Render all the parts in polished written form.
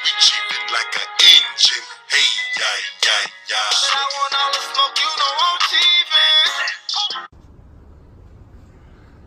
we chiefin' like an engine. Hey, yeah. I want all the smoke, you know I'm chiefin'.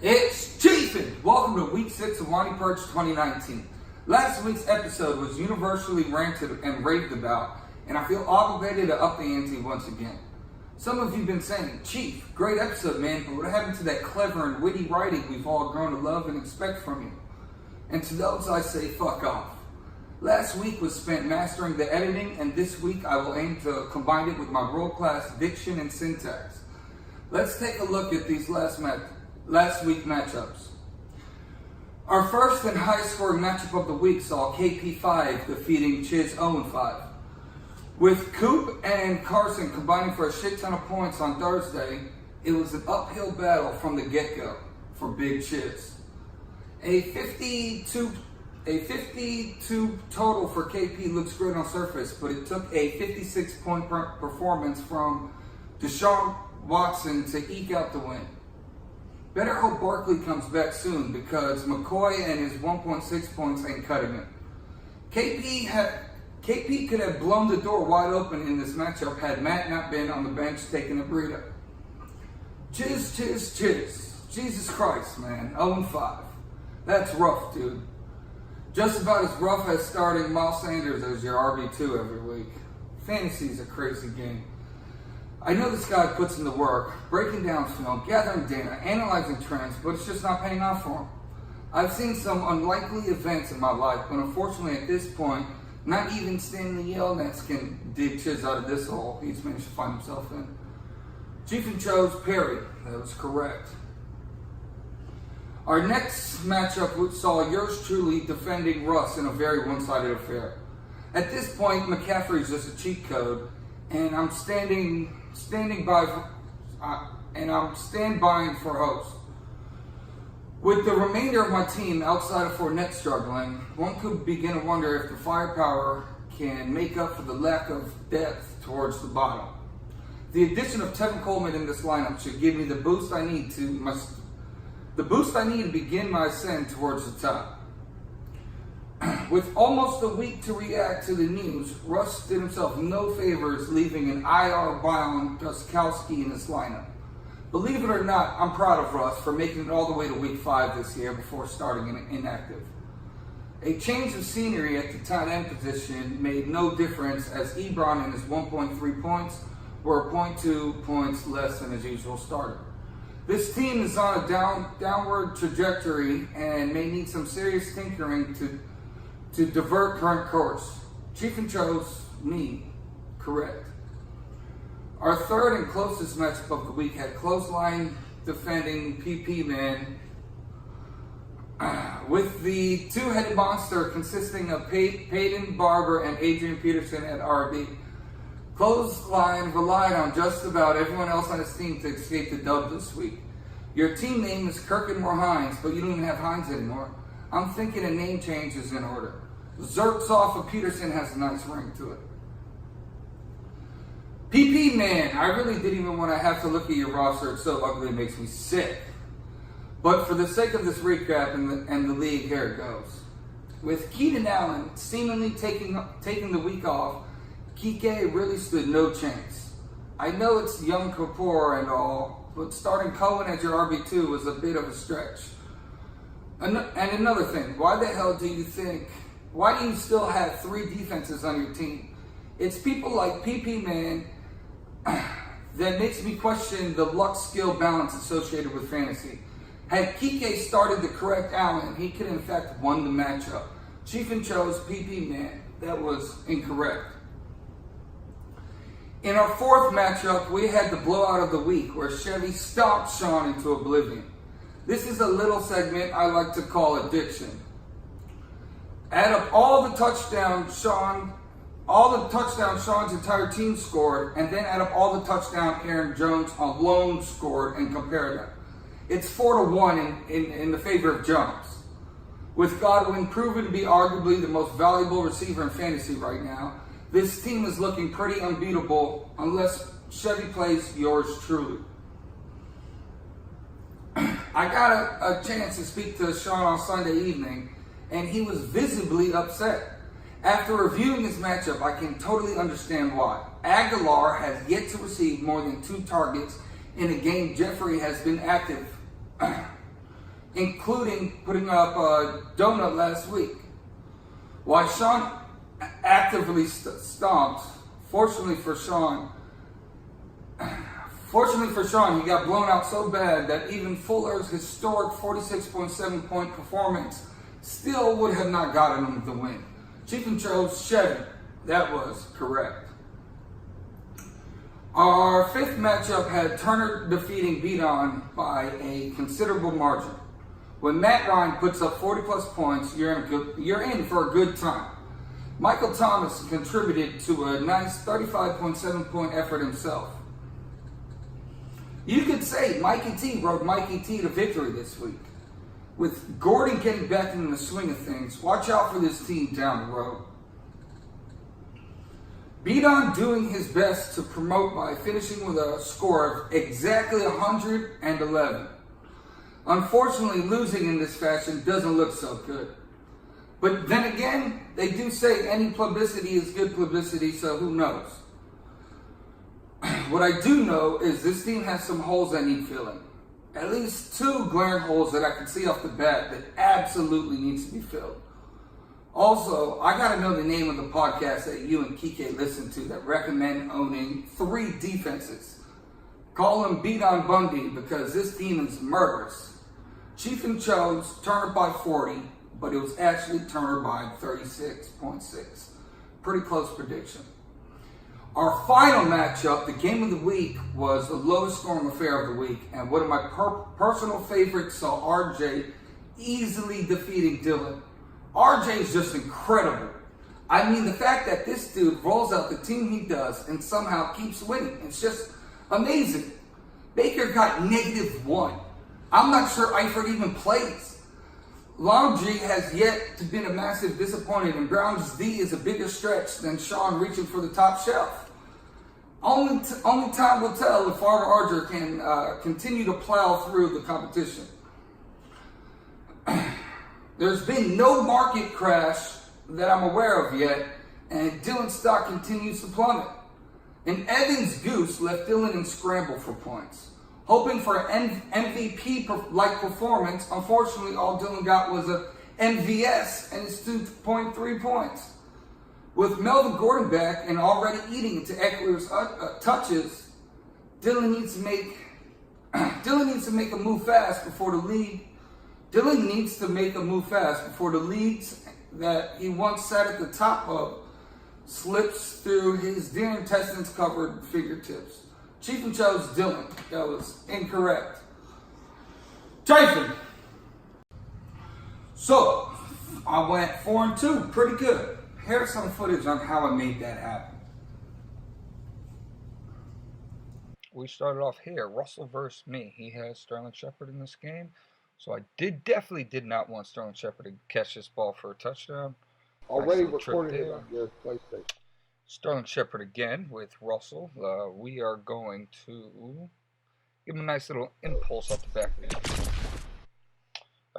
It's chiefin'! Welcome to week 6 of Wani Purge 2019. Last week's episode was universally ranted and raved about, and I feel obligated to up the ante once again. Some of you have been saying, Chief, great episode, man, but what happened to that clever and witty writing we've all grown to love and expect from you? And to those I say, fuck off. Last week was spent mastering the editing, and this week I will aim to combine it with my world-class diction and syntax. Let's take a look at these last week matchups. Our first and highest scoring matchup of the week saw KP5 defeating Chiz 0-5. With Coop and Carson combining for a shit ton of points on Thursday, it was an uphill battle from the get-go for Big Chiz. A 52 total for KP looks great on surface, but it took a 56-point performance from Deshaun Watson to eke out the win. Better hope Barkley comes back soon because McCoy and his 1.6 points ain't cutting it. KP could have blown the door wide open in this matchup had Matt not been on the bench taking a burrito. Chiz. Jesus Christ, man. 0-5. That's rough, dude. Just about as rough as starting Miles Sanders as your RB2 every week. Fantasy's a crazy game. I know this guy puts in the work, breaking down film, gathering data, analyzing trends, but it's just not paying off for him. I've seen some unlikely events in my life, but unfortunately at this point, not even Stanley Yelnats can dig Chiz out of this hole he's managed to find himself in. Chiefin chose Perry. That was correct. Our next matchup saw yours truly defending Russ in a very one-sided affair. At this point, McCaffrey's just a cheat code, and I'm standing by for host. With the remainder of my team outside of Fournette struggling, one could begin to wonder if the firepower can make up for the lack of depth towards the bottom. The addition of Tevin Coleman in this lineup should give me the boost I need to begin my ascent towards the top. With almost a week to react to the news, Russ did himself no favors leaving an IR-bound Gostkowski in his lineup. Believe it or not, I'm proud of Russ for making it all the way to week 5 this year before starting inactive. A change of scenery at the tight end position made no difference as Ebron and his 1.3 points were 0.2 points less than his usual starter. This team is on a downward trajectory and may need some serious tinkering to divert current course. Chiefin chose me, correct. Our third and closest matchup of the week had clothesline defending PP Man with the two-headed monster consisting of Peyton Barber and Adrian Peterson at RB. Clothesline relied on just about everyone else on his team to escape the dub this week. Your team name is Kirkenmore Hines, but you don't even have Hines anymore. I'm thinking a name change is in order. Zerks off of Peterson has a nice ring to it. PP Man, I really didn't even want to have to look at your roster. It's so ugly it makes me sick. But for the sake of this recap and the league, here it goes. With Keenan Allen seemingly taking the week off, Kike really stood no chance. I know it's young Kapoor and all, but starting Cohen as your RB2 was a bit of a stretch. And another thing, why the hell do you still have 3 defenses on your team? It's people like PP Man that makes me question the luck-skill balance associated with fantasy. Had Kike started the correct Allen, he could in fact won the matchup. Chiefin chose PP Man. That was incorrect. In our fourth matchup, we had the blowout of the week where Chevy stomped Sean into oblivion. This is a little segment I like to call addiction. Add up all the touchdowns Sean's entire team scored, and then add up all the touchdowns Aaron Jones alone scored and compare them. It's 4-1 in the favor of Jones. With Godwin proven to be arguably the most valuable receiver in fantasy right now, this team is looking pretty unbeatable unless Chevy plays yours truly. I got a chance to speak to Sean on Sunday evening, and he was visibly upset. After reviewing this matchup, I can totally understand why. Aguilar has yet to receive more than 2 targets in a game Jeffrey has been active, including putting up a donut last week. While Sean actively stomped, fortunately for Sean, he got blown out so bad that even Fuller's historic 46.7 point performance still would have not gotten him the win. Chiefin chose Chevy. That was correct. Our 5th matchup had Turner defeating Beaton by a considerable margin. When Matt Ryan puts up 40 plus points, you're in for a good time. Michael Thomas contributed to a nice 35.7 point effort himself. You could say Mikey T rode Mikey T to victory this week. With Gordon getting back in the swing of things, watch out for this team down the road. Beaton doing his best to promote by finishing with a score of exactly 111. Unfortunately, losing in this fashion doesn't look so good. But then again, they do say any publicity is good publicity, so who knows? What I do know is this team has some holes that need filling. At least 2 glaring holes that I can see off the bat that absolutely needs to be filled. Also, I gotta know the name of the podcast that you and Kike listen to that recommend owning 3 defenses. Call him Beat on Bundy because this team is murderous. Chiefin chose Turner by 40, but it was actually Turner by 36.6. Pretty close prediction. Our final matchup, the game of the week, was the lowest scoring affair of the week, and one of my personal favorites saw RJ easily defeating Dylan. RJ is just incredible. I mean, the fact that this dude rolls out the team he does and somehow keeps winning, it's just amazing. Baker got -1. I'm not sure Eifert even plays. Long G has yet to be a massive disappointment, and Brown's D is a bigger stretch than Sean reaching for the top shelf. Only time will tell if Farmer Archer can continue to plow through the competition. There's been no market crash that I'm aware of yet, and Dylan's stock continues to plummet. And Evans Goose left Dylan in scramble for points. Hoping for an MVP-like performance, unfortunately all Dylan got was a MVS and his 2.3 points. With Melvin Gordon back and already eating into Eckler's touches, Dylan needs to make a move fast before the league. Dylan needs to make a move fast before the leagues that he once sat at the top of slips through his deer intestines covered fingertips. Chiefin chose Dylan. That was incorrect. Chiefin. So, I went 4-2. Pretty good. Here's some footage on how I made that happen. We started off here. Russell versus me. He has Sterling Shepard in this game. So I definitely did not want Sterling Shepard to catch this ball for a touchdown. Already recording it on your PlayStation. Sterling Shepard again with Russell. We are going to give him a nice little impulse off the back of the end.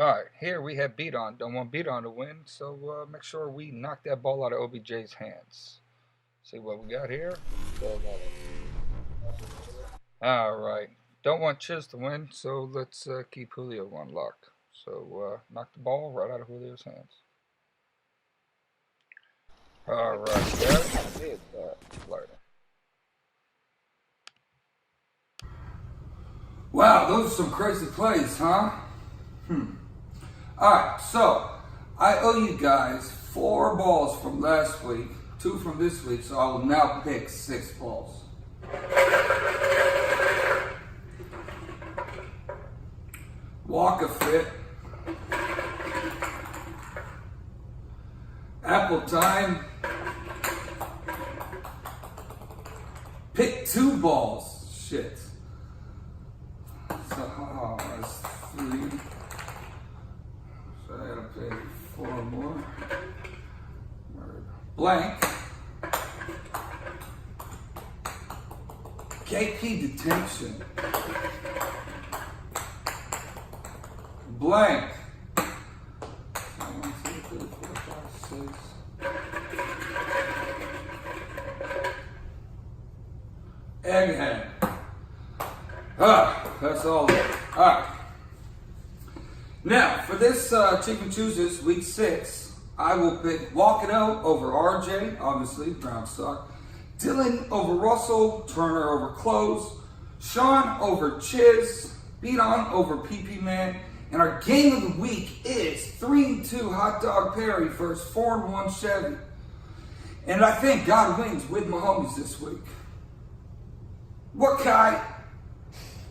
Alright, here we have Beaton. Don't want Beaton to win, so make sure we knock that ball out of OBJ's hands. See what we got here? Alright. Don't want Chiz to win, so let's keep Julio on lock. So knock the ball right out of Julio's hands. Alright, guys. Wow, those are some crazy plays, huh? Alright, so I owe you guys 4 balls from last week, 2 from this week, so I will now pick 6 balls. Walker fit. Apple time. Pick 2 balls. Shit. So, that's 3. So I gotta pay 4 more. Blank. KP detention. Blank. 1, 2, 3, 4, 5, 6. Egghead. That's all. Alright. Now, for this Chicken Chooses Week 6, I will pick Walk It Out over RJ, obviously, Brown Stock. Dylan over Russell, Turner over Close. Sean over Chiz. Beat On over PP Man. And our game of the week is 3-2 Hot Dog Perry versus 4-1 Chevy. And I think God wins with my homies this week. What Kai?